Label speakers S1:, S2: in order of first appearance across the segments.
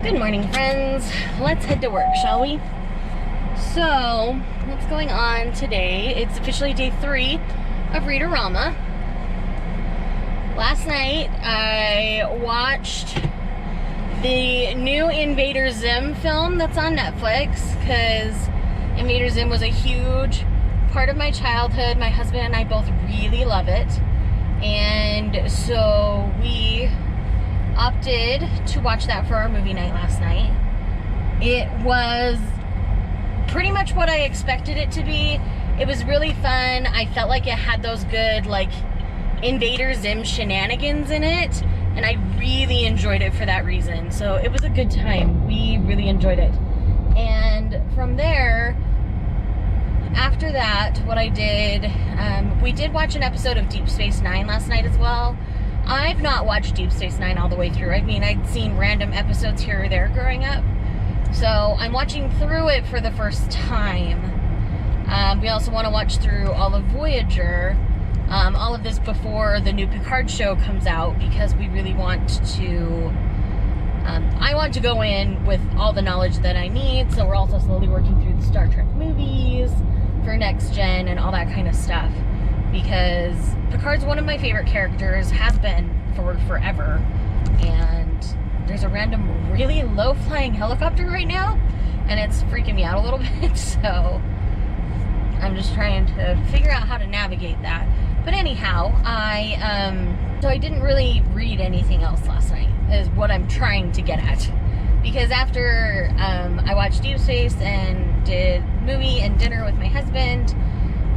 S1: Good morning, friends. Let's head to work, shall we? So, what's going on today? It's officially day 3 of Readorama. Last night, I watched the new Invader Zim film that's on Netflix, because Invader Zim was a huge part of my childhood. My husband and I both really love it. And so we opted to watch that for our movie night last night. It was pretty much what I expected it to be. It was really fun. I felt like it had those good, like, Invader Zim shenanigans in it, and I really enjoyed it for that reason. So it was a good time. We really enjoyed it. And from there, after that, what I did, we did watch an episode of Deep Space Nine last night as well. I've not watched Deep Space Nine all the way through. I mean, I'd seen random episodes here or there growing up. So I'm watching through it for the first time. We also want to watch through all of Voyager. All of this before the new Picard show comes out, because we really want to... I want to go in with all the knowledge that I need, so we're also slowly working through the Star Trek movies for Next Gen and all that kind of stuff. Because Picard's one of my favorite characters, has been for forever, and there's a random really low-flying helicopter right now, and it's freaking me out a little bit, so I'm just trying to figure out how to navigate that. But anyhow, so I didn't really read anything else last night, is what I'm trying to get at. Because after I watched Deep Space and did movie and dinner with my husband,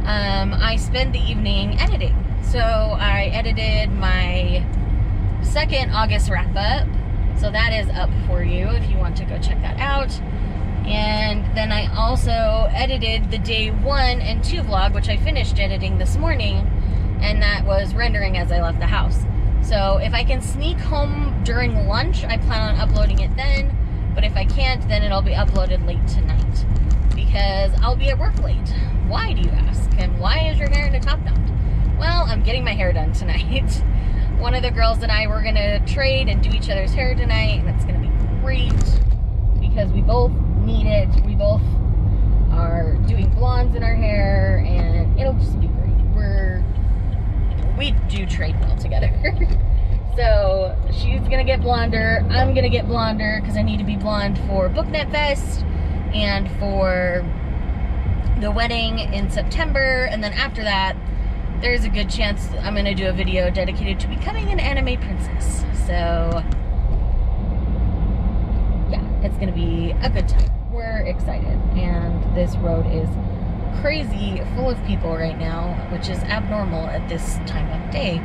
S1: I spent the evening editing. So I edited my second August wrap-up. So that is up for you if you want to go check that out. And then I also edited the day 1 and 2 vlog, which I finished editing this morning, and that was rendering as I left the house. So if I can sneak home during lunch, I plan on uploading it then. But if I can't, then it'll be uploaded late tonight, because I'll be at work late. Why, do you ask? And why is your hair in a top knot? Well, I'm getting my hair done tonight. One of the girls and I were going to trade and do each other's hair tonight, and it's going to be great because we both need it. We both are doing blondes in our hair, and it'll just be great. We do trade well together. So she's going to get blonder. I'm going to get blonder because I need to be blonde for BookNet Fest and for the wedding in September. And then after that, there's a good chance I'm going to do a video dedicated to becoming an anime princess. So yeah, it's going to be a good time. We're excited. And this road is crazy full of people right now, which is abnormal at this time of day.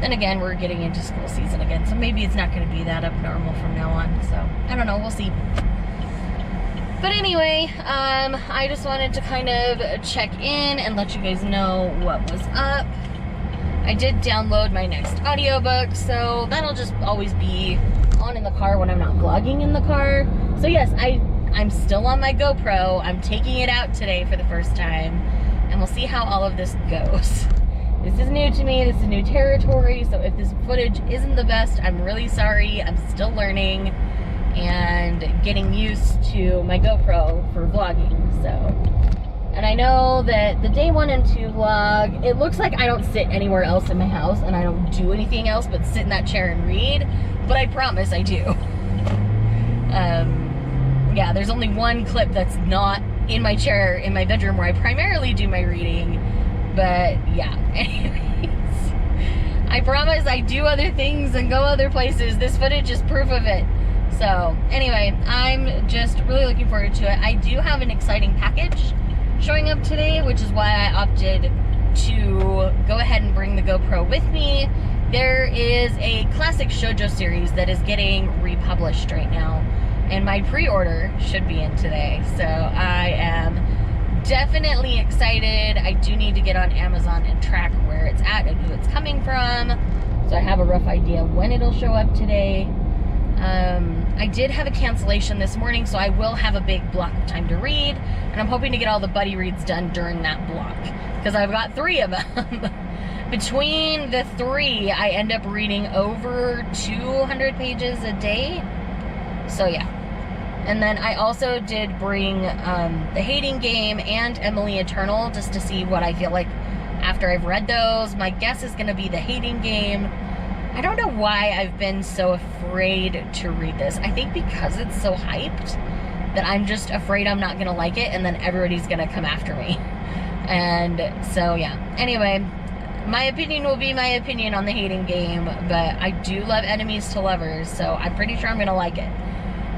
S1: Then again, we're getting into school season again, so maybe it's not going to be that abnormal from now on. So I don't know, we'll see. But anyway, I just wanted to kind of check in and let you guys know what was up. I did download my next audiobook, so that'll just always be on in the car when I'm not vlogging in the car. So yes, I'm still on my GoPro. I'm taking it out today for the first time, and we'll see how all of this goes. This is new to me. This is new territory, so if this footage isn't the best, I'm really sorry. I'm still learning and getting used to my GoPro for vlogging. So, and I know that the day 1 and 2 vlog, it looks like I don't sit anywhere else in my house and I don't do anything else but sit in that chair and read, but I promise I do. Yeah, there's only one clip that's not in my chair in my bedroom where I primarily do my reading. But yeah, anyways, I promise I do other things and go other places. This footage is proof of it. So anyway, I'm just really looking forward to it. I do have an exciting package showing up today, which is why I opted to go ahead and bring the GoPro with me. There is a classic shoujo series that is getting republished right now, and my pre-order should be in today. So I am definitely excited. I do need to get on Amazon and track where it's at and who it's coming from, so I have a rough idea when it'll show up today. I did have a cancellation this morning, so I will have a big block of time to read, and I'm hoping to get all the buddy reads done during that block, because I've got 3 of them. Between the 3, I end up reading over 200 pages a day. So yeah, And then I also did bring The Hating Game and Emily Eternal just to see what I feel like after I've read those. My guess is going to be The Hating Game. I don't know why I've been so afraid to read this. I think because it's so hyped that I'm just afraid I'm not going to like it and then everybody's going to come after me. And so, yeah. Anyway, my opinion will be my opinion on The Hating Game, but I do love Enemies to Lovers, so I'm pretty sure I'm going to like it.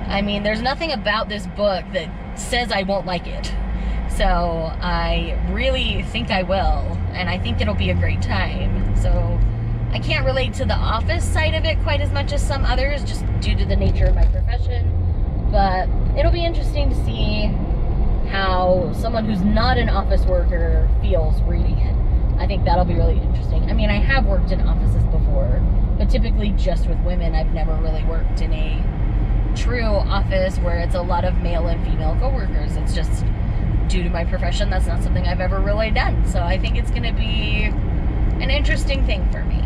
S1: I mean, there's nothing about this book that says I won't like it. So I really think I will, and I think it'll be a great time. So I can't relate to the office side of it quite as much as some others, just due to the nature of my profession. But it'll be interesting to see how someone who's not an office worker feels reading it. I think that'll be really interesting. I mean, I have worked in offices before, but typically just with women. I've never really worked in a true office where it's a lot of male and female coworkers. It's just due to my profession, that's not something I've ever really done. So I think it's going to be an interesting thing for me.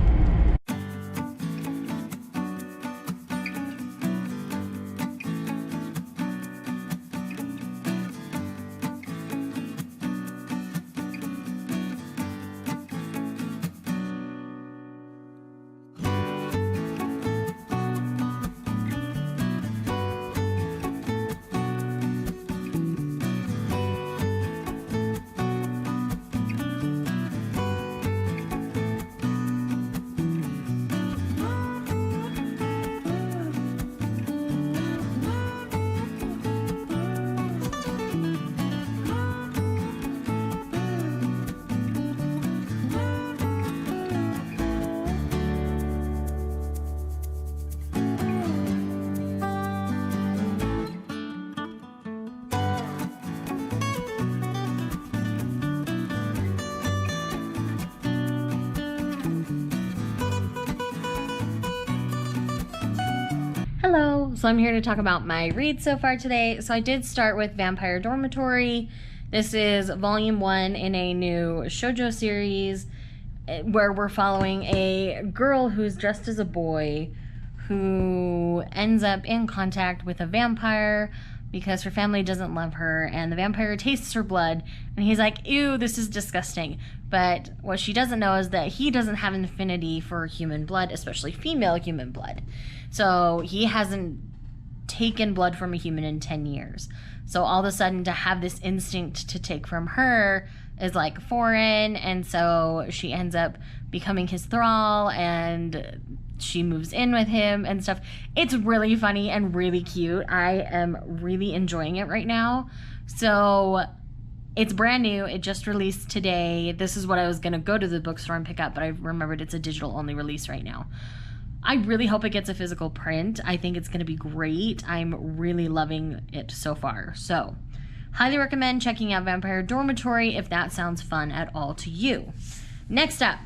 S1: Hello, so I'm here to talk about my read so far today. So I did start with Vampire Dormitory. This is volume 1 in a new shoujo series where we're following a girl who's dressed as a boy who ends up in contact with a vampire because her family doesn't love her, and the vampire tastes her blood, and he's like, ew, this is disgusting. But what she doesn't know is that he doesn't have an affinity for human blood, especially female human blood. So he hasn't taken blood from a human in 10 years. So all of a sudden to have this instinct to take from her is like foreign, and so she ends up becoming his thrall, and she moves in with him and stuff. It's really funny and really cute. I am really enjoying it right now. So it's brand new. It just released today. This is what I was going to go to the bookstore and pick up, but I remembered it's a digital only release right now. I really hope it gets a physical print. I think it's going to be great. I'm really loving it so far. So highly recommend checking out Vampire Dormitory if that sounds fun at all to you. Next up,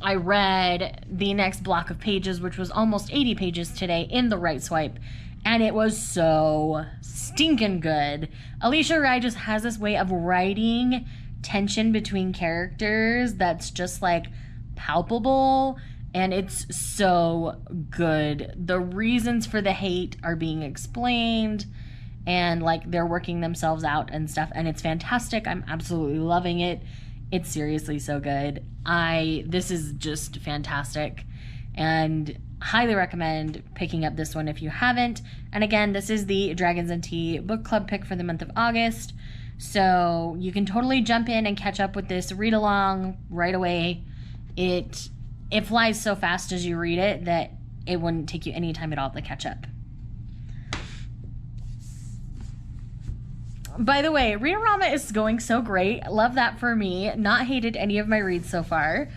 S1: I read the next block of pages, which was almost 80 pages today in the right swipe, and it was so stinking good. Alicia Rai just has this way of writing tension between characters that's just like palpable, and it's so good. The reasons for the hate are being explained, and like they're working themselves out and stuff, and it's fantastic. I'm absolutely loving it. It's seriously so good. This is just fantastic, and highly recommend picking up this one if you haven't. And again, this is the Dragons and Tea book club pick for the month of August, so you can totally jump in and catch up with this read along right away. It flies so fast as you read it that it wouldn't take you any time at all to catch up. By the way, Readorama is going so great. Love that for me. Not hated any of my reads so far.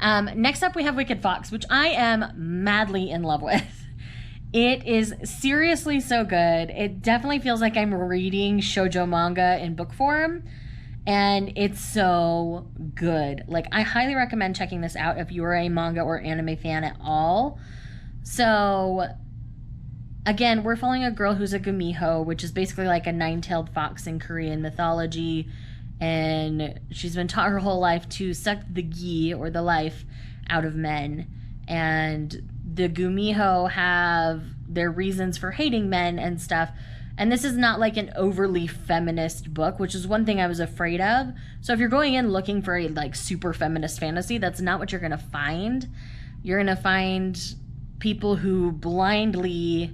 S1: Next up, we have Wicked Fox, which I am madly in love with. It is seriously so good. It definitely feels like I'm reading shoujo manga in book form, and it's so good. Like, I highly recommend checking this out if you are a manga or anime fan at all. So again, we're following a girl who's a gumiho, which is basically like a nine-tailed fox in Korean mythology, and she's been taught her whole life to suck the gi, or the life, out of men. And the gumiho have their reasons for hating men and stuff, And this is not like an overly feminist book, which is one thing I was afraid of. So if you're going in looking for a like super feminist fantasy, that's not what you're going to find. You're going to find people who blindly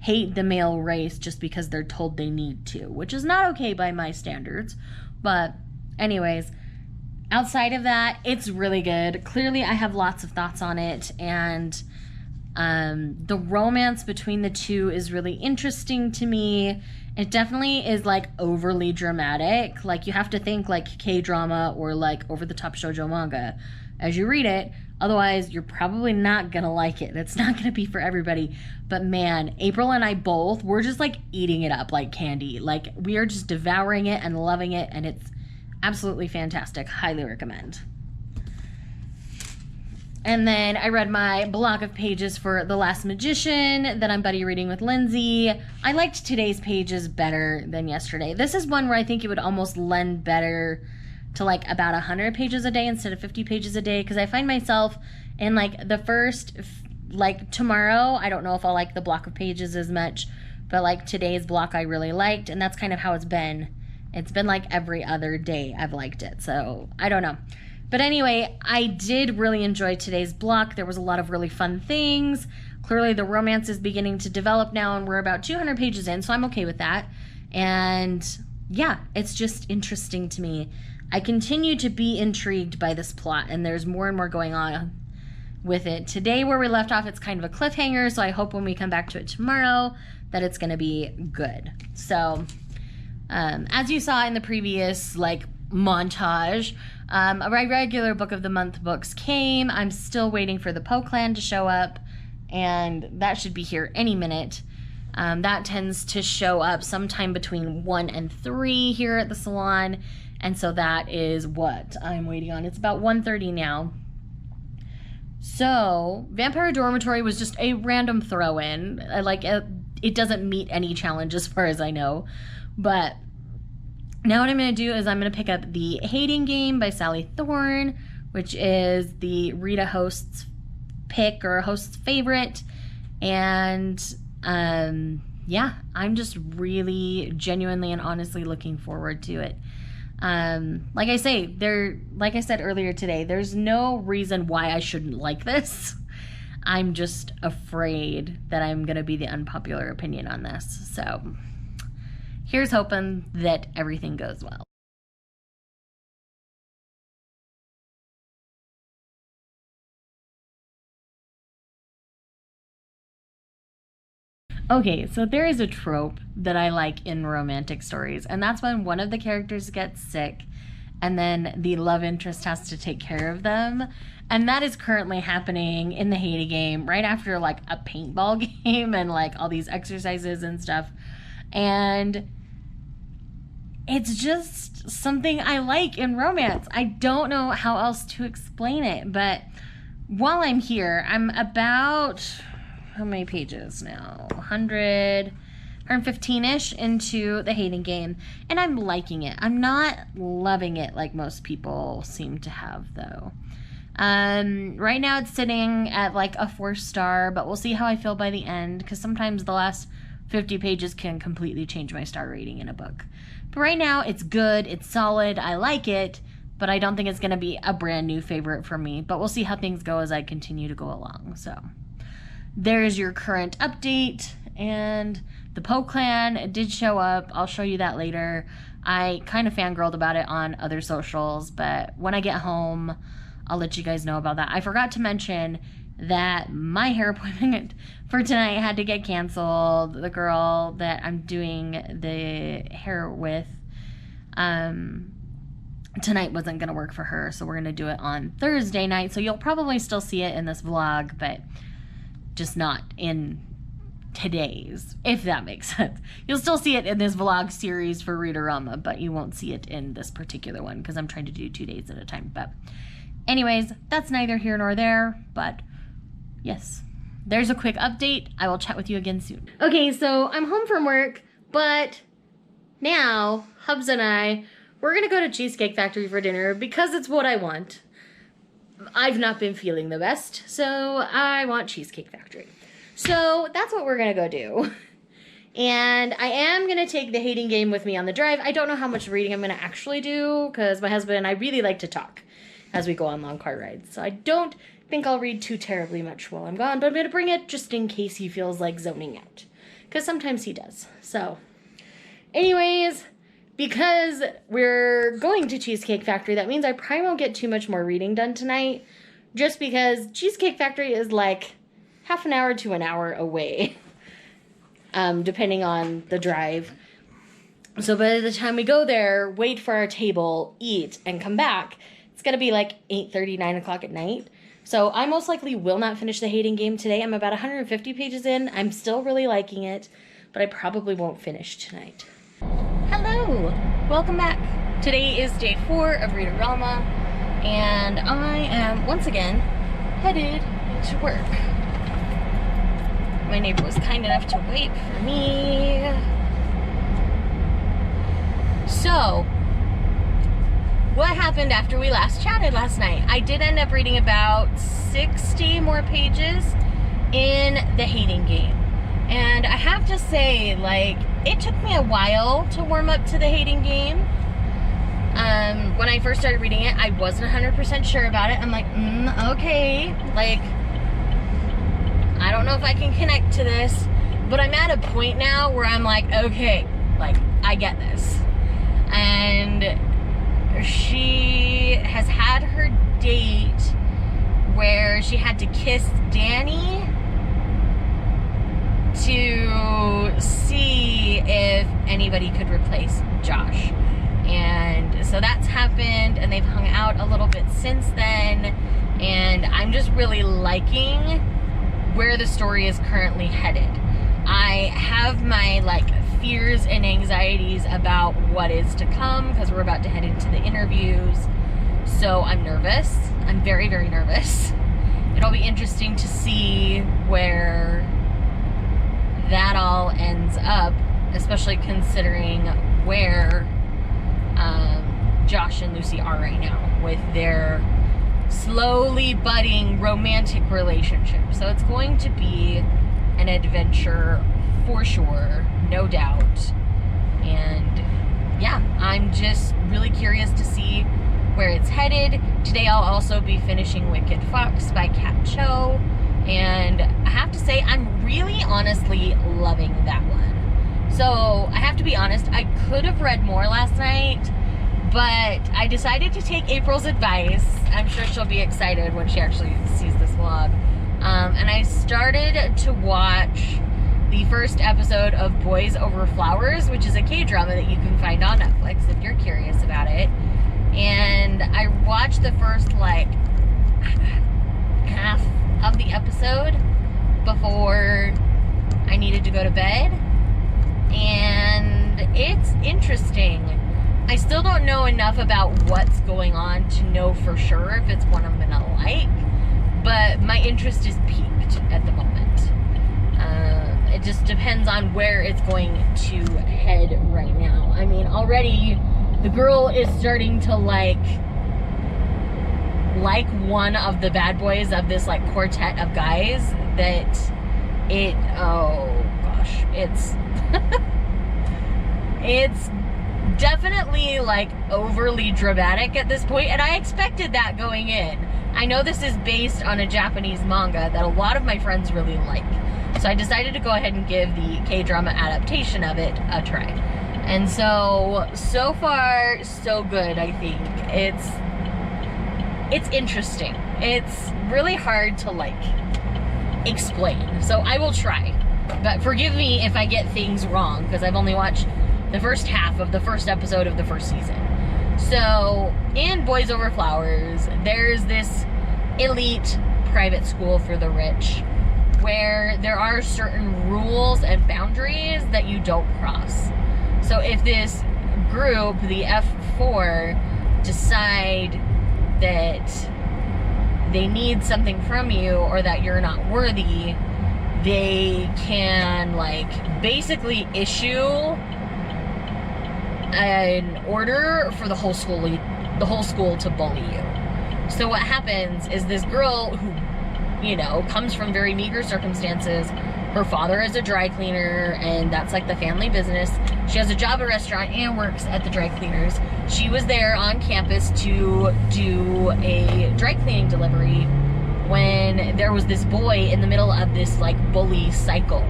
S1: hate the male race just because they're told they need to, which is not okay by my standards. But anyways, outside of that, it's really good. Clearly, I have lots of thoughts on it, and the romance between the two is really interesting to me. It definitely is like overly dramatic. Like you have to think like K-drama or like over-the-top shoujo manga as you read it. Otherwise, you're probably not gonna like it. It's not gonna be for everybody. But man, April and I both, we're just like eating it up like candy. Like we are just devouring it and loving it, and it's absolutely fantastic. Highly recommend. And then I read my block of pages for The Last Magician that I'm buddy reading with Lindsay. I liked today's pages better than yesterday. This is one where I think it would almost lend better to like about 100 pages a day instead of 50 pages a day, because I find myself in like the first, like tomorrow, I don't know if I'll like the block of pages as much, but like today's block I really liked, and that's kind of how it's been. It's been like every other day I've liked it, so I don't know. But anyway, I did really enjoy today's block. There was a lot of really fun things. Clearly the romance is beginning to develop now, and we're about 200 pages in, so I'm okay with that. And yeah, it's just interesting to me. I continue to be intrigued by this plot, and there's more and more going on with it. Today, where we left off, it's kind of a cliffhanger, so I hope when we come back to it tomorrow that it's going to be good. So, as you saw in the previous, like, montage, a regular Book of the Month books came. I'm still waiting for the Poe Clan to show up, and that should be here any minute. That tends to show up sometime between 1 and 3 here at the salon, and so that is what I'm waiting on. It's about 1:30 now. So, Vampire Dormitory was just a random throw-in. It doesn't meet any challenge as far as I know. But now what I'm going to do is I'm going to pick up The Hating Game by Sally Thorne, which is the Rita host's pick or host's favorite. And yeah, I'm just really genuinely and honestly looking forward to it. Like I said earlier today, there's no reason why I shouldn't like this. I'm just afraid that I'm going to be the unpopular opinion on this. So here's hoping that everything goes well. Okay, so there is a trope that I like in romantic stories, and that's when one of the characters gets sick and then the love interest has to take care of them. And that is currently happening in the Hating Game right after like a paintball game and like all these exercises and stuff. And it's just something I like in romance. I don't know how else to explain it, but while I'm here, I'm about, how many pages now? 115-ish into the Hating Game, and I'm liking it. I'm not loving it like most people seem to have, though. Right now it's sitting at like a 4-star, but we'll see how I feel by the end, because sometimes the last 50 pages can completely change my star rating in a book. But right now it's good, it's solid, I like it, but I don't think it's going to be a brand new favorite for me. But we'll see how things go as I continue to go along. So there's your current update, and the Poe Clan did show up. I'll show you that later. I kind of fangirled about it on other socials, but when I get home, I'll let you guys know about that. I forgot to mention that my hair appointment for tonight had to get canceled. The girl that I'm doing the hair with tonight wasn't going to work for her, so we're going to do it on Thursday night. So you'll probably still see it in this vlog, but just not in today's, if that makes sense. You'll still see it in this vlog series for Readorama, but you won't see it in this particular one because I'm trying to do 2 days at a time. But anyways, that's neither here nor there, but yes, there's a quick update. I will chat with you again soon. Okay, so I'm home from work, but now Hubs and I, we're gonna go to Cheesecake Factory for dinner because it's what I want. I've not been feeling the best, so I want Cheesecake Factory. So that's what we're gonna go do. And I am going to take the hating game with me on the drive. I don't know how much reading I'm going to actually do because my husband and I really like to talk as we go on long car rides. So I don't think I'll read too terribly much while I'm gone, but I'm going to bring it just in case he feels like zoning out because sometimes he does. So anyways, because we're going to Cheesecake Factory, that means I probably won't get too much more reading done tonight just because Cheesecake Factory is like half an hour to an hour away. Depending on the drive. So by the time we go there, wait for our table, eat, and come back, it's going to be like 8:30, 9 o'clock at night. So I most likely will not finish the hating game today. I'm about 150 pages in. I'm still really liking it, but I probably won't finish tonight. Hello! Welcome back. Today is day 4 of Readorama, and I am once again headed to work. My neighbor was kind enough to wait for me. So, what happened after we last chatted last night? I did end up reading about 60 more pages in the hating game. And I have to say, like, it took me a while to warm up to the hating game. When I first started reading it, I wasn't 100% sure about it. I'm like, okay, like, I don't know if I can connect to this, but I'm at a point now where I'm like, okay, like, I get this. And she has had her date where she had to kiss Danny to see if anybody could replace Josh. And so that's happened, and they've hung out a little bit since then, and I'm just really liking where the story is currently headed. I have my like fears and anxieties about what is to come because we're about to head into the interviews. So I'm nervous. I'm very, very nervous. It'll be interesting to see where that all ends up, especially considering where Josh and Lucy are right now with their slowly budding romantic relationship. So it's going to be an adventure for sure, no doubt. And yeah, I'm just really curious to see where it's headed. Today I'll also be finishing Wicked Fox by Kat Cho, and I have to say I'm really honestly loving that one. So I have to be honest, I could have read more last night, but I decided to take April's advice. I'm sure she'll be excited when she actually sees this vlog. And I started to watch the first episode of Boys Over Flowers, which is a K-drama that you can find on Netflix if you're curious about it. And I watched the first, like, half of the episode before I needed to go to bed. And it's interesting. I still don't know enough about what's going on to know for sure if it's one I'm gonna like, but my interest is peaked at the moment. It just depends on where it's going to head right now. I mean, already the girl is starting to like one of the bad boys of this like quartet of guys that it's it's definitely like overly dramatic at this point, and I expected that going in. I know this is based on a Japanese manga that a lot of my friends really like, so I decided to go ahead and give the K-drama adaptation of it a try. And so far so good. I think it's interesting. It's really hard to like explain, so I will try, but forgive me if I get things wrong because I've only watched the first half of the first episode of the first season. So in Boys Over Flowers, there's this elite private school for the rich where there are certain rules and boundaries that you don't cross. So if this group, the F4, decide that they need something from you or that you're not worthy, they can like basically issue an order for the whole school to bully you. So what happens is this girl who, you know, comes from very meager circumstances, her father is a dry cleaner, and that's like the family business. She has a job at a restaurant and works at the dry cleaners. She was there on campus to do a dry cleaning delivery when there was this boy in the middle of this like bully cycle.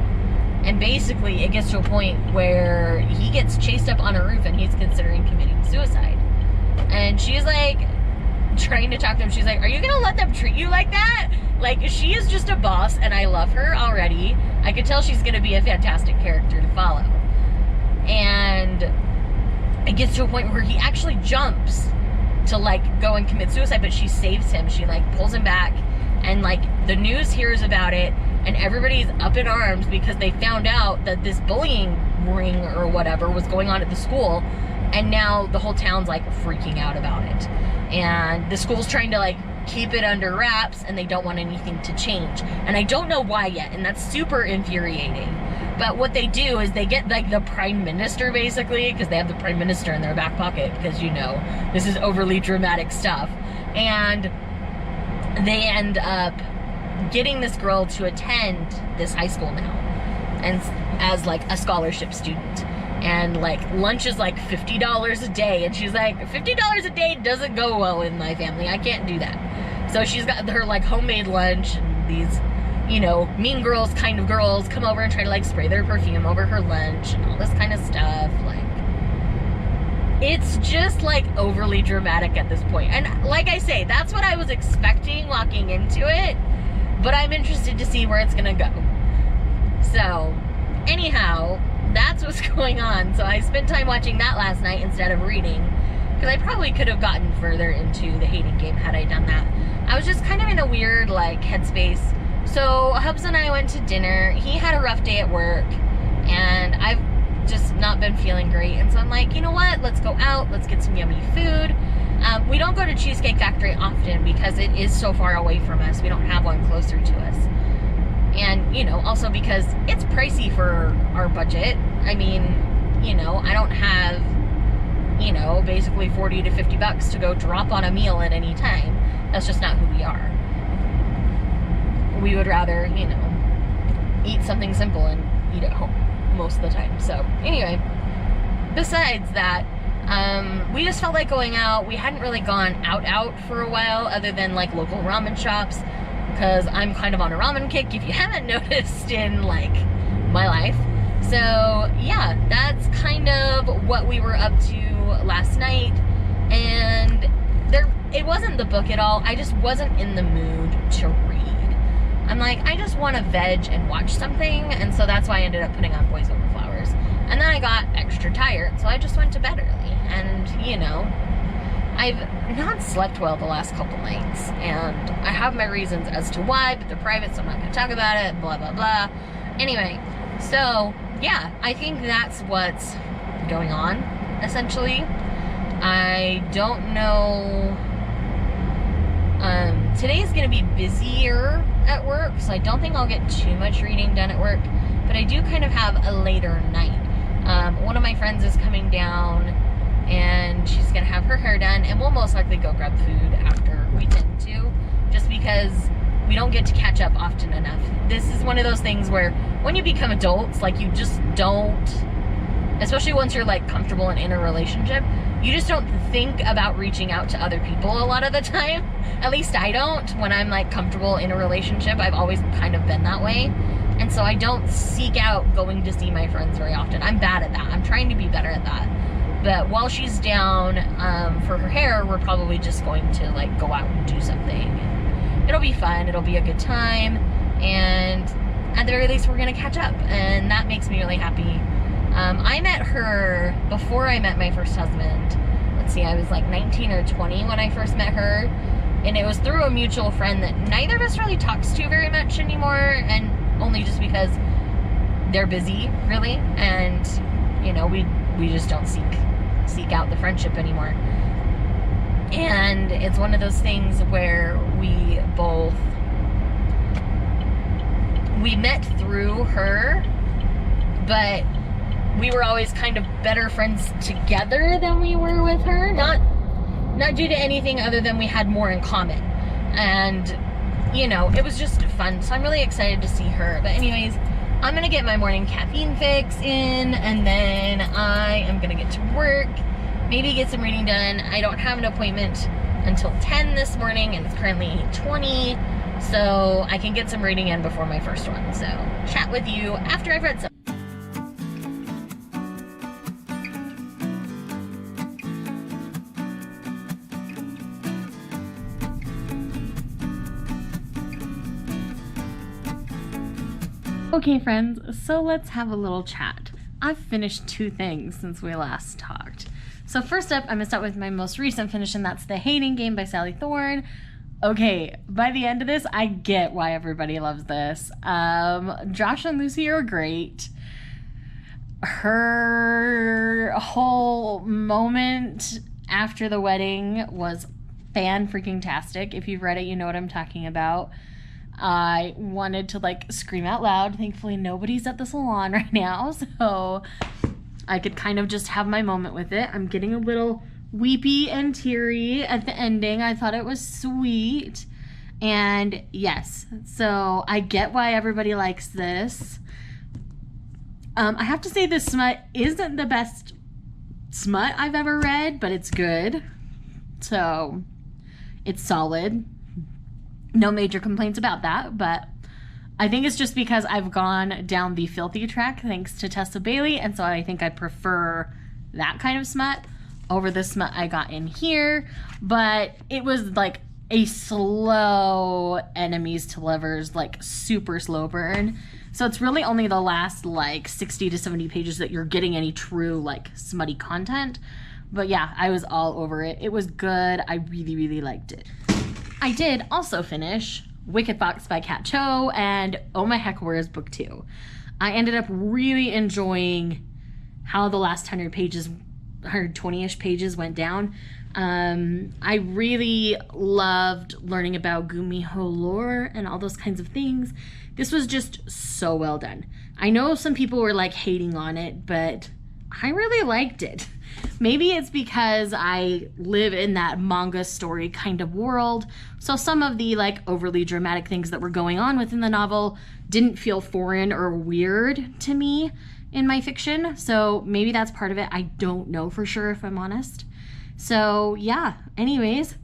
S1: And basically it gets to a point where he gets chased up on a roof and he's considering committing suicide. And she's like trying to talk to him. She's like, are you gonna let them treat you like that? Like, she is just a boss, and I love her already. I could tell she's gonna be a fantastic character to follow. And it gets to a point where he actually jumps to like go and commit suicide, but she saves him. She like pulls him back, and like the news hears about it, and everybody's up in arms because they found out that this bullying ring or whatever was going on at the school, and now the whole town's like freaking out about it. And the school's trying to like keep it under wraps, and they don't want anything to change. And I don't know why yet, and that's super infuriating. But what they do is they get like the prime minister, basically, because they have the prime minister in their back pocket, because you know this is overly dramatic stuff, and they end up getting this girl to attend this high school now, and as like a scholarship student. And like lunch is like $50 a day, and she's like, $50 a day doesn't go well in my family, I can't do that. So she's got her like homemade lunch, and these, you know, mean girls kind of girls come over and try to like spray their perfume over her lunch and all this kind of stuff. Like, it's just like overly dramatic at this point. And like I say, that's what I was expecting walking into it, but I'm interested to see where it's gonna go. So anyhow, that's what's going on. So I spent time watching that last night instead of reading, because I probably could have gotten further into the hating game had I done that. I was just kind of in a weird like headspace. So Hubs and I went to dinner. He had a rough day at work, and I've just not been feeling great. And so I'm like, you know what? Let's go out. Let's get some yummy food. We don't go to Cheesecake Factory often because it is so far away from us. We don't have one closer to us. And, you know, also because it's pricey for our budget. I mean, you know, I don't have, you know, basically 40 to 50 bucks to go drop on a meal at any time. That's just not who we are. We would rather, you know, eat something simple and eat at home most of the time. So anyway, besides that, we just felt like going out. We hadn't really gone out for a while, other than like local ramen shops, because I'm kind of on a ramen kick, if you haven't noticed, in like my life. So yeah, that's kind of what we were up to last night. And it wasn't the book at all. I just wasn't in the mood to read. I'm like, I just want to veg and watch something, and so that's why I ended up putting on Boys Over Flowers. And then I got extra tired, so I just went to bed early. And you know, I've not slept well the last couple nights, and I have my reasons as to why, but they're private, so I'm not going to talk about it, blah, blah, blah. Anyway, so, yeah, I think that's what's going on, essentially. I don't know, today's going to be busier at work, so I don't think I'll get too much reading done at work, but I do kind of have a later night. One of my friends is coming down, and she's gonna have her hair done, and we'll most likely go grab food after we tend to, just because we don't get to catch up often enough. This is one of those things where when you become adults, like, you just don't, especially once you're like comfortable and in a relationship, you just don't think about reaching out to other people a lot of the time. At least I don't. When I'm like comfortable in a relationship, I've always kind of been that way. And so I don't seek out going to see my friends very often. I'm bad at that. I'm trying to be better at that. But while she's down for her hair, we're probably just going to like go out and do something. It'll be fun. It'll be a good time. And at the very least, we're going to catch up. And that makes me really happy. I met her before I met my first husband. Let's see, I was like 19 or 20 when I first met her. And it was through a mutual friend that neither of us really talks to very much anymore. And only just because they're busy, really. And, you know, we just don't seek out the friendship anymore. And it's one of those things where we met through her, but we were always kind of better friends together than we were with her. Not due to anything other than we had more in common. And, you know, it was just fun. So I'm really excited to see her. But anyways, I'm gonna get my morning caffeine fix in, and then I am gonna get to work, maybe get some reading done. I don't have an appointment until 10 this morning, and it's currently 8:20, so I can get some reading in before my first one. So chat with you after I've read some. Okay friends, so let's have a little chat. I've finished 2 things since we last talked. So first up, I'm gonna start with my most recent finish, and that's The Hating Game by Sally Thorne. Okay, by the end of this, I get why everybody loves this. Josh and Lucy are great. Her whole moment after the wedding was fan-freaking-tastic. If you've read it, you know what I'm talking about. I wanted to like scream out loud. Thankfully, nobody's at the salon right now, so I could kind of just have my moment with it. I'm getting a little weepy and teary at the ending. I thought it was sweet. And yes, so I get why everybody likes this. I have to say this smut isn't the best smut I've ever read, but it's good. So it's solid. No major complaints about that, but I think it's just because I've gone down the filthy track thanks to Tessa Bailey, and so I think I prefer that kind of smut over the smut I got in here. But it was like a slow enemies to lovers, like super slow burn. So it's really only the last like 60 to 70 pages that you're getting any true like smutty content. But yeah, I was all over it. It was good. I really, really liked it. I did also finish Wicked Fox by Kat Cho and Oh My Heck, Where is Book 2? I ended up really enjoying how the last 120-ish pages went down. I really loved learning about Gumiho lore and all those kinds of things. This was just so well done. I know some people were like hating on it, but I really liked it. Maybe it's because I live in that manga story kind of world, so some of the like overly dramatic things that were going on within the novel didn't feel foreign or weird to me in my fiction. So maybe that's part of it. I don't know for sure, if I'm honest. So yeah, anyways,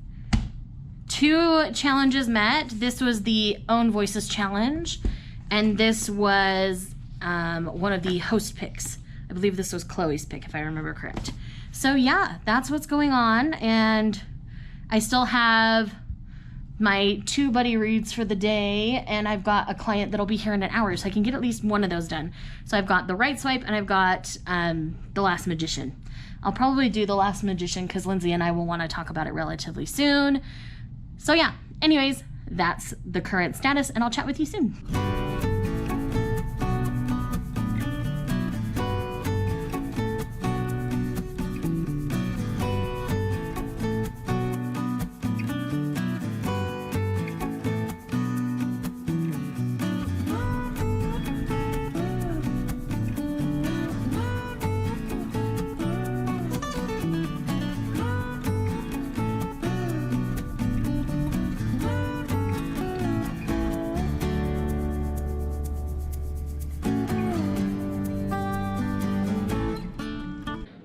S1: 2 challenges met. This was the Own Voices challenge, and this was one of the host picks. I believe this was Chloe's pick, if I remember correct. So yeah, that's what's going on, and I still have my 2 buddy reads for the day, and I've got a client that'll be here in an hour, so I can get at least one of those done. So I've got The Right Swipe, and I've got The Last Magician. I'll probably do The Last Magician because Lindsay and I will want to talk about it relatively soon. So yeah, anyways, that's the current status, and I'll chat with you soon.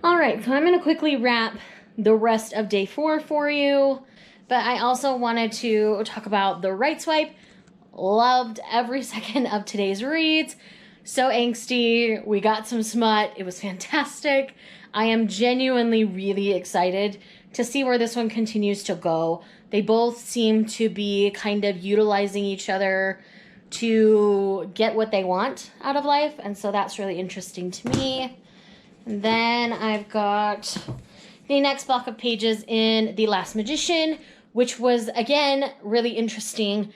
S1: Alright, so I'm going to quickly wrap the rest of day 4 for you, but I also wanted to talk about The Right Swipe. Loved every second of today's reads. So angsty. We got some smut. It was fantastic. I am genuinely really excited to see where this one continues to go. They both seem to be kind of utilizing each other to get what they want out of life, and so that's really interesting to me. And then I've got the next block of pages in The Last Magician, which was, again, really interesting.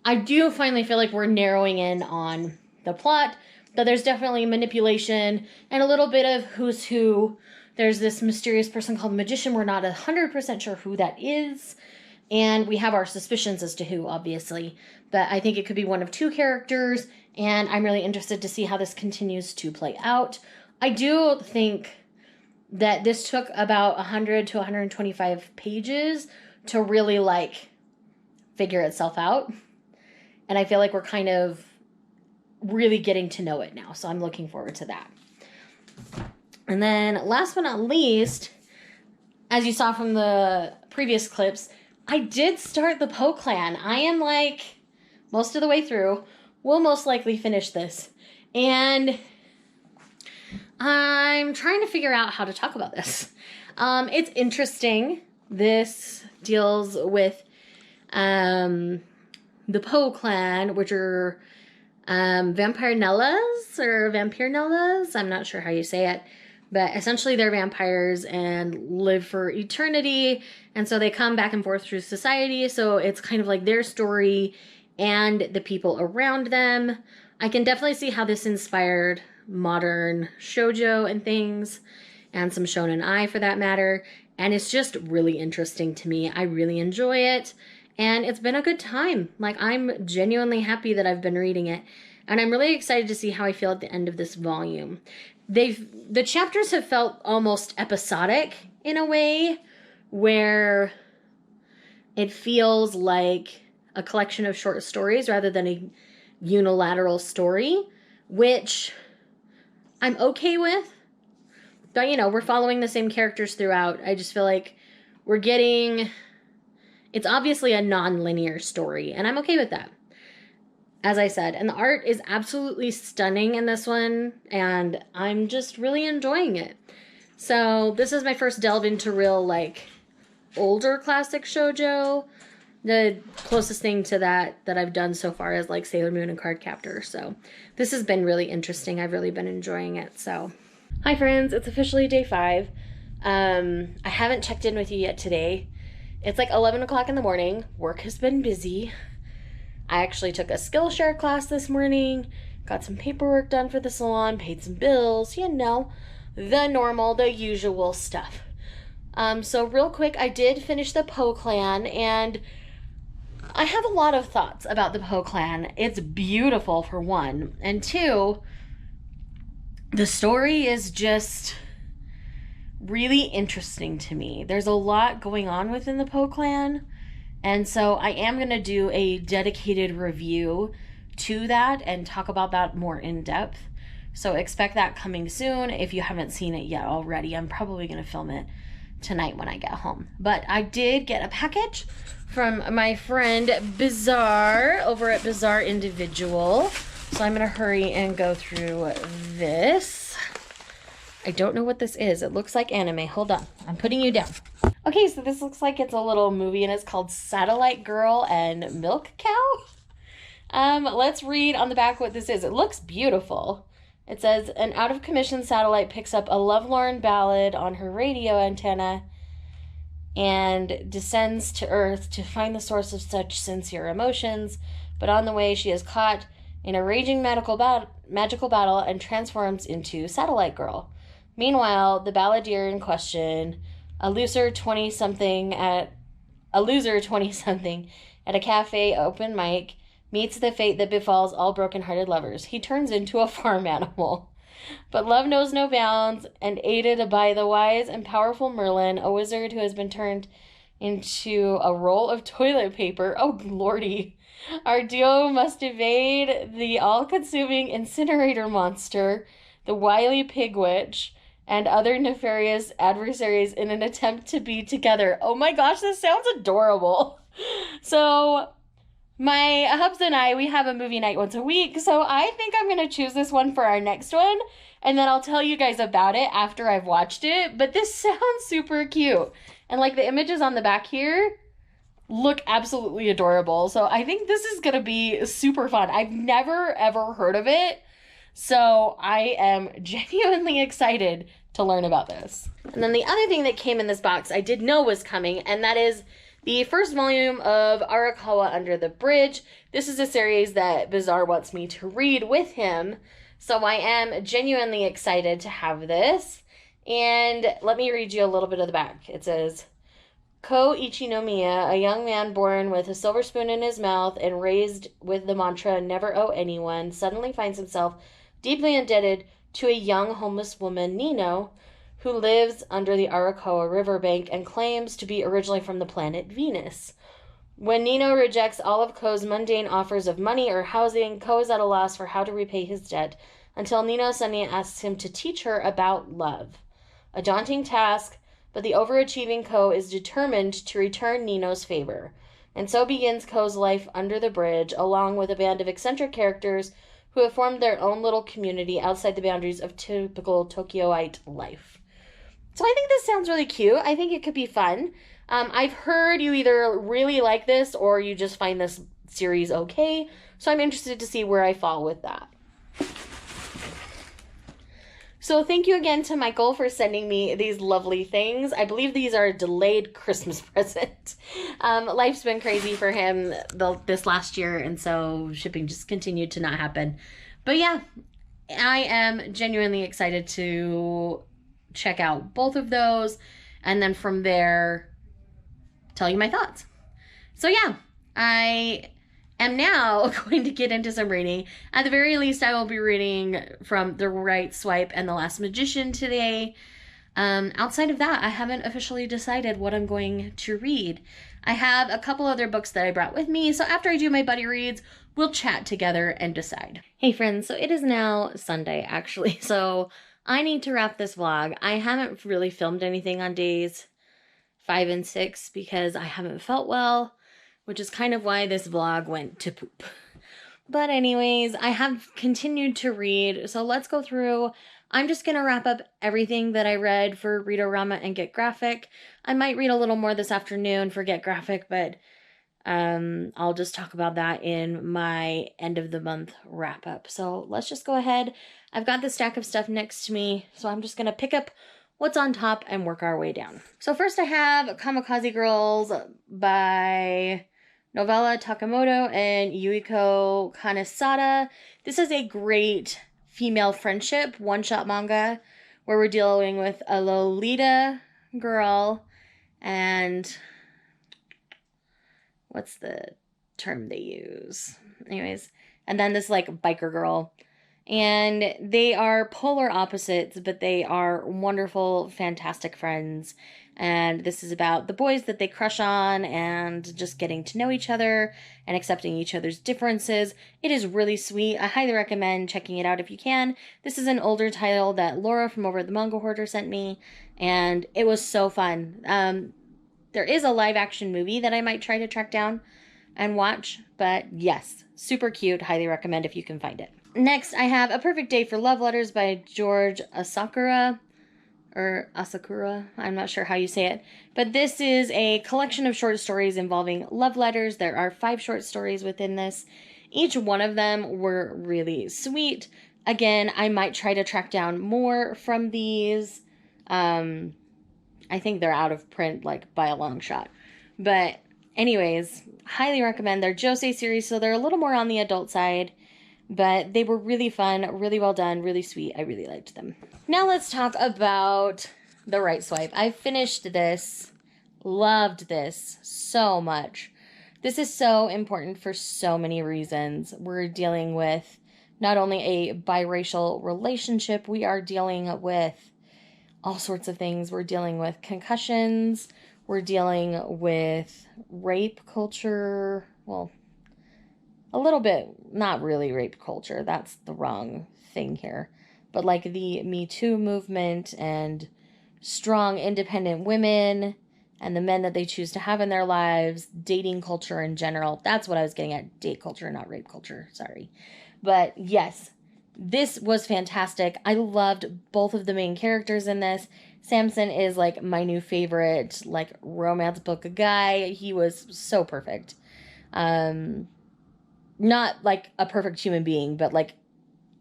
S1: I do finally feel like we're narrowing in on the plot, but there's definitely manipulation and a little bit of who's who. There's this mysterious person called the Magician. We're not 100% sure who that is, and we have our suspicions as to who, obviously. But I think it could be one of 2 characters, and I'm really interested to see how this continues to play out. I do think that this took about 100 to 125 pages to really, like, figure itself out. And I feel like we're kind of really getting to know it now. So I'm looking forward to that. And then last but not least, as you saw from the previous clips, I did start the Poe Clan. I am like most of the way through. We'll most likely finish this. And I'm trying to figure out how to talk about this. It's interesting. This deals with the Poe Clan, which are Vampirinellas or Vampirnellas. I'm not sure how you say it. But essentially they're vampires and live for eternity. And so they come back and forth through society. So it's kind of like their story and the people around them. I can definitely see how this inspired modern shoujo and things, and some shonen ai for that matter. And it's just really interesting to me. I really enjoy it. And it's been a good time. Like, I'm genuinely happy that I've been reading it. And I'm really excited to see how I feel at the end of this volume. The chapters have felt almost episodic in a way, where it feels like a collection of short stories rather than a unilateral story, which I'm okay with. But, you know, we're following the same characters throughout. I just feel like we're getting... It's obviously a non-linear story, and I'm okay with that. As I said, and the art is absolutely stunning in this one, and I'm just really enjoying it. So this is my first delve into real, like, older classic shoujo. The closest thing to that I've done so far is, like, Sailor Moon and Cardcaptor. So this has been really interesting. I've really been enjoying it. So, hi friends, it's officially day 5. I haven't checked in with you yet today. It's like 11 o'clock in the morning. Work has been busy. I actually took a Skillshare class this morning, got some paperwork done for the salon, paid some bills, you know, the normal, the usual stuff. So real quick, I did finish the Poe Clan, and I have a lot of thoughts about the Poe Clan. It's beautiful, for one, and two, the story is just really interesting to me. There's a lot going on within the Poe Clan. And so I am going to do a dedicated review to that and talk about that more in depth. So expect that coming soon. If you haven't seen it yet already, I'm probably going to film it tonight when I get home. But I did get a package from my friend Bizarre over at Bizarre Individual. So I'm going to hurry and go through this. I don't know what this is. It looks like anime. Hold on. I'm putting you down. Okay, so this looks like it's a little movie, and it's called Satellite Girl and Milk Cow. Let's read on the back what this is. It looks beautiful. It says, an out-of-commission satellite picks up a lovelorn ballad on her radio antenna and descends to Earth to find the source of such sincere emotions. But on the way, she is caught in a raging magical battle and transforms into Satellite Girl. Meanwhile, the balladeer in question, a loser 20-something at a cafe open mic, meets the fate that befalls all broken-hearted lovers. He turns into a farm animal. But love knows no bounds, and aided by the wise and powerful Merlin, a wizard who has been turned into a roll of toilet paper. Oh, lordy. Our duo must evade the all-consuming incinerator monster, the wily pig witch, and other nefarious adversaries in an attempt to be together. Oh my gosh, this sounds adorable. So, my hubs and I, we have a movie night once a week, so I think I'm going to choose this one for our next one, and then I'll tell you guys about it after I've watched it. But this sounds super cute. And like the images on the back here look absolutely adorable. So I think this is going to be super fun. I've never ever heard of it. So I am genuinely excited to learn about this. And then the other thing that came in this box I did know was coming, and that is the first volume of Arakawa Under the Bridge. This is a series that Bizarre wants me to read with him. So I am genuinely excited to have this. And let me read you a little bit of the back. It says, Ko Ichinomiya, a young man born with a silver spoon in his mouth and raised with the mantra, never owe anyone, suddenly finds himself deeply indebted to a young homeless woman, Nino, who lives under the Arakawa riverbank and claims to be originally from the planet Venus. When Nino rejects all of Ko's mundane offers of money or housing, Ko is at a loss for how to repay his debt until Nino suddenly asks him to teach her about love. A daunting task, but the overachieving Ko is determined to return Nino's favor. And so begins Ko's life under the bridge, along with a band of eccentric characters who have formed their own little community outside the boundaries of typical Tokyoite life. So I think this sounds really cute. I think it could be fun. I've heard you either really like this or you just find this series okay. So I'm interested to see where I fall with that. So thank you again to Michael for sending me these lovely things. I believe these are a delayed Christmas present. Life's been crazy for him this last year, and so shipping just continued to not happen. But yeah, I am genuinely excited to check out both of those, and then from there, tell you my thoughts. So yeah, I am now going to get into some reading. At the very least, I will be reading from The Right Swipe and The Last Magician today. Outside of that, I haven't officially decided what I'm going to read. I have a couple other books that I brought with me, so after I do my buddy reads, we'll chat together and decide. Hey friends, so it is now Sunday actually, so I need to wrap this vlog. I haven't really filmed anything on days 5 and 6 because I haven't felt well, which is kind of why this vlog went to poop. But anyways, I have continued to read, so let's go through. I'm just going to wrap up everything that I read for Readorama and Get Graphic. I might read a little more this afternoon for Get Graphic, but I'll just talk about that in my end of the month wrap up. So let's just go ahead. I've got the stack of stuff next to me, so I'm just going to pick up what's on top and work our way down. So first I have Kamikaze Girls by Novella Takamoto and Yuiko Kanesada. This is a great female friendship one-shot manga where we're dealing with a Lolita girl and what's the term they use? Anyways, and then this like biker girl. And they are polar opposites, but they are wonderful, fantastic friends. And this is about the boys that they crush on and just getting to know each other and accepting each other's differences. It is really sweet. I highly recommend checking it out if you can. This is an older title that Laura from Over the Manga Hoarder sent me, and it was so fun. There is a live action movie that I might try to track down and watch, but yes, super cute. Highly recommend if you can find it. Next, I have A Perfect Day for Love Letters by George Asakura, or Asakura, I'm not sure how you say it. But this is a collection of short stories involving love letters. There are 5 short stories within this. Each one of them were really sweet. Again, I might try to track down more from these. I think they're out of print, like, by a long shot. But anyways, highly recommend. They're Josei series, so they're a little more on the adult side. But they were really fun, really well done, really sweet. I really liked them. Now let's talk about The Right Swipe. I finished this, loved this so much. This is so important for so many reasons. We're dealing with not only a biracial relationship, we are dealing with all sorts of things. We're dealing with concussions, we're dealing with rape culture, well, a little bit, not really rape culture, that's the wrong thing here, but like the Me Too movement and strong independent women and the men that they choose to have in their lives, dating culture in general. That's what I was getting at, date culture, not rape culture, sorry. But yes, this was fantastic. I loved both of the main characters in this. Samson is like my new favorite, like romance book guy. He was so perfect. Not like a perfect human being, but like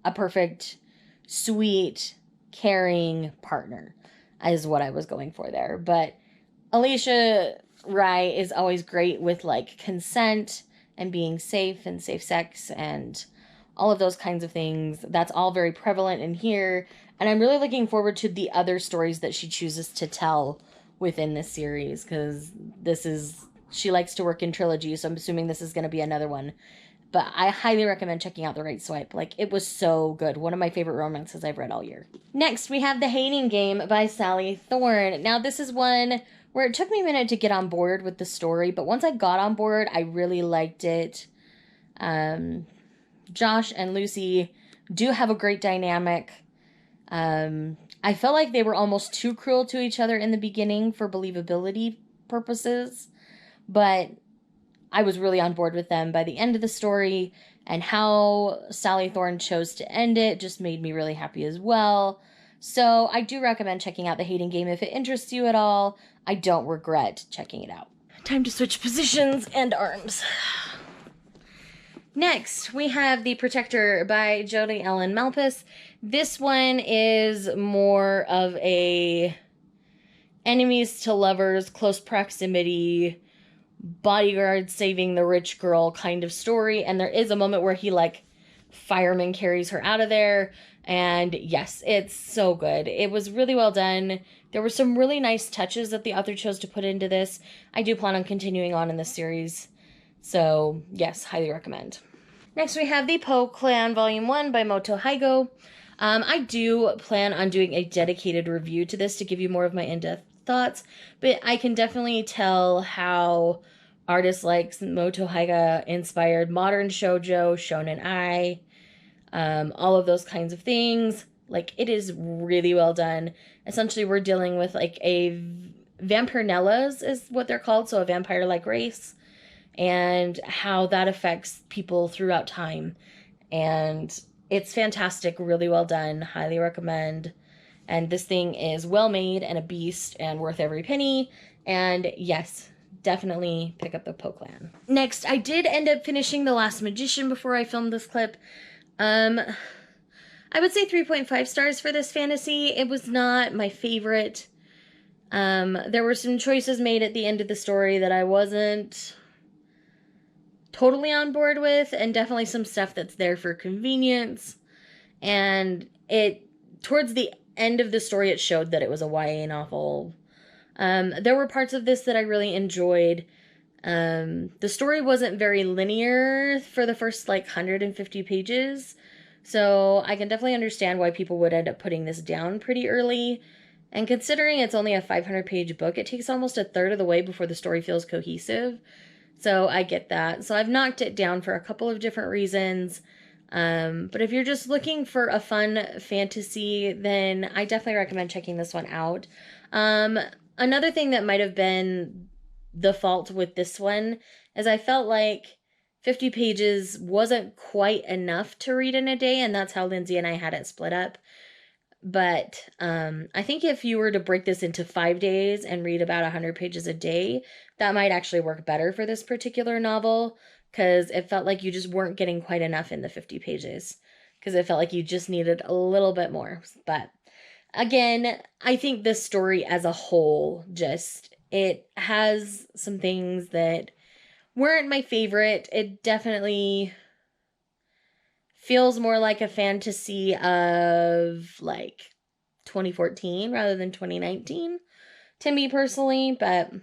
S1: a perfect, sweet, caring partner is what I was going for there. But Alicia Rai is always great with like consent and being safe and safe sex and all of those kinds of things. That's all very prevalent in here. And I'm really looking forward to the other stories that she chooses to tell within this series, because she likes to work in trilogies, so I'm assuming this is going to be another one. But I highly recommend checking out The Right Swipe. Like, it was so good. One of my favorite romances I've read all year. Next, we have The Hating Game by Sally Thorne. Now, this is one where it took me a minute to get on board with the story, but once I got on board, I really liked it. Josh and Lucy do have a great dynamic. I felt like they were almost too cruel to each other in the beginning for believability purposes, but I was really on board with them by the end of the story, and how Sally Thorne chose to end it just made me really happy as well. So I do recommend checking out The Hating Game if it interests you at all. I don't regret checking it out. Time to switch positions and arms. Next, we have The Protector by Jodi Ellen Malpas. This one is more of a enemies to lovers, close proximity, bodyguard saving the rich girl kind of story. And there is a moment where he, like, fireman carries her out of there. And yes, it's so good. It was really well done. There were some really nice touches that the author chose to put into this. I do plan on continuing on in this series. So yes, highly recommend. Next we have The Poe Clan Volume 1 by Moto Haigo. I do plan on doing a dedicated review to this to give you more of my in-depth thoughts, but I can definitely tell how artists like Moto Haiga inspired modern shoujo, shonen ai, all of those kinds of things. Like, it is really well done. Essentially, we're dealing with like a vampirellas is what they're called, so a vampire-like race, and how that affects people throughout time. And it's fantastic, really well done, highly recommend. And this thing is well made and a beast and worth every penny. And yes, definitely pick up The Poe Clan. Next, I did end up finishing The Last Magician before I filmed this clip. I would say 3.5 stars for this fantasy. It was not my favorite. There were some choices made at the end of the story that I wasn't totally on board with, and definitely some stuff that's there for convenience. And towards the end of the story, it showed that it was a YA novel. There were parts of this that I really enjoyed. The story wasn't very linear for the first, 150 pages. So I can definitely understand why people would end up putting this down pretty early. And considering it's only a 500-page book, it takes almost a third of the way before the story feels cohesive. So I get that. So I've knocked it down for a couple of different reasons. But if you're just looking for a fun fantasy, then I definitely recommend checking this one out. Another thing that might have been the fault with this one is I felt like 50 pages wasn't quite enough to read in a day, and that's how Lindsay and I had it split up. But I think if you were to break this into 5 days and read about 100 pages a day, that might actually work better for this particular novel, because it felt like you just weren't getting quite enough in the 50 pages, because it felt like you just needed a little bit more. But again, I think this story as a whole, it has some things that weren't my favorite. It definitely feels more like a fantasy of 2014 rather than 2019 to me personally. But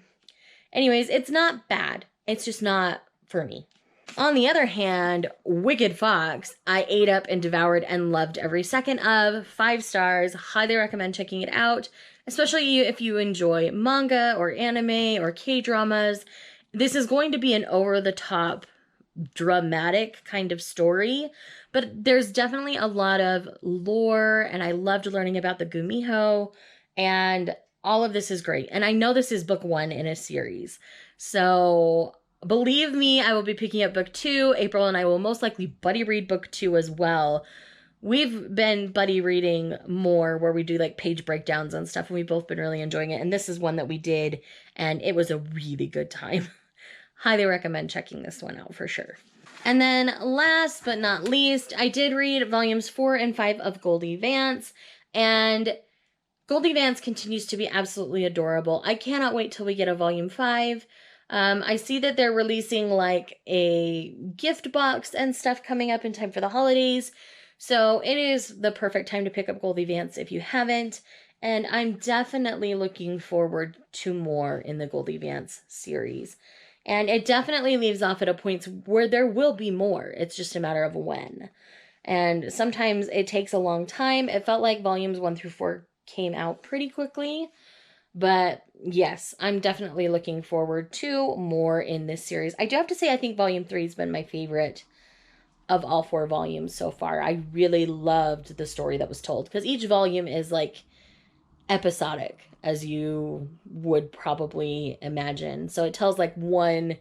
S1: anyways, it's not bad. It's just not for me. On the other hand, Wicked Fox, I ate up and devoured and loved every second of. 5 stars. Highly recommend checking it out, especially if you enjoy manga or anime or K-dramas. This is going to be an over-the-top, dramatic kind of story, but there's definitely a lot of lore, and I loved learning about the Gumiho, and all of this is great. And I know this is book 1 in a series, so believe me, I will be picking up book 2. April and I will most likely buddy read book 2 as well. We've been buddy reading more where we do page breakdowns and stuff, and we've both been really enjoying it. And this is one that we did, and it was a really good time. Highly recommend checking this one out for sure. And then last but not least, I did read volumes 4 and 5 of Goldie Vance, and Goldie Vance continues to be absolutely adorable. I cannot wait till we get a volume 5. I see that they're releasing a gift box and stuff coming up in time for the holidays. So it is the perfect time to pick up Goldie Vance if you haven't. And I'm definitely looking forward to more in the Goldie Vance series. And it definitely leaves off at a point where there will be more. It's just a matter of when. And sometimes it takes a long time. It felt like volumes 1 through 4 came out pretty quickly. But yes, I'm definitely looking forward to more in this series. I do have to say, I think Volume 3 has been my favorite of all 4 volumes so far. I really loved the story that was told, because each volume is like episodic, as you would probably imagine. So it tells like one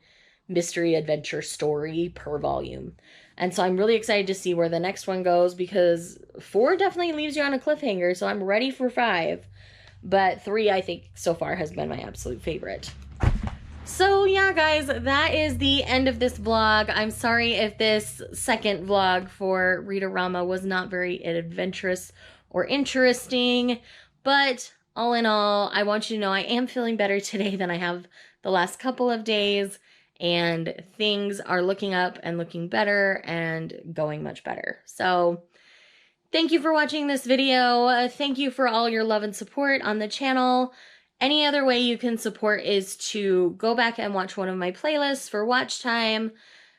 S1: mystery adventure story per volume. And so I'm really excited to see where the next one goes, because 4 definitely leaves you on a cliffhanger. So I'm ready for 5. But 3, I think, so far has been my absolute favorite. So yeah, guys, that is the end of this vlog. I'm sorry if this second vlog for Readorama was not very adventurous or interesting, but all in all, I want you to know I am feeling better today than I have the last couple of days, and things are looking up and looking better and going much better. So thank you for watching this video. Thank you for all your love and support on the channel. Any other way you can support is to go back and watch one of my playlists for watch time.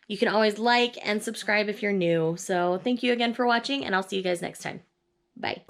S1: You can always like and subscribe if you're new. So thank you again for watching, and I'll see you guys next time. Bye.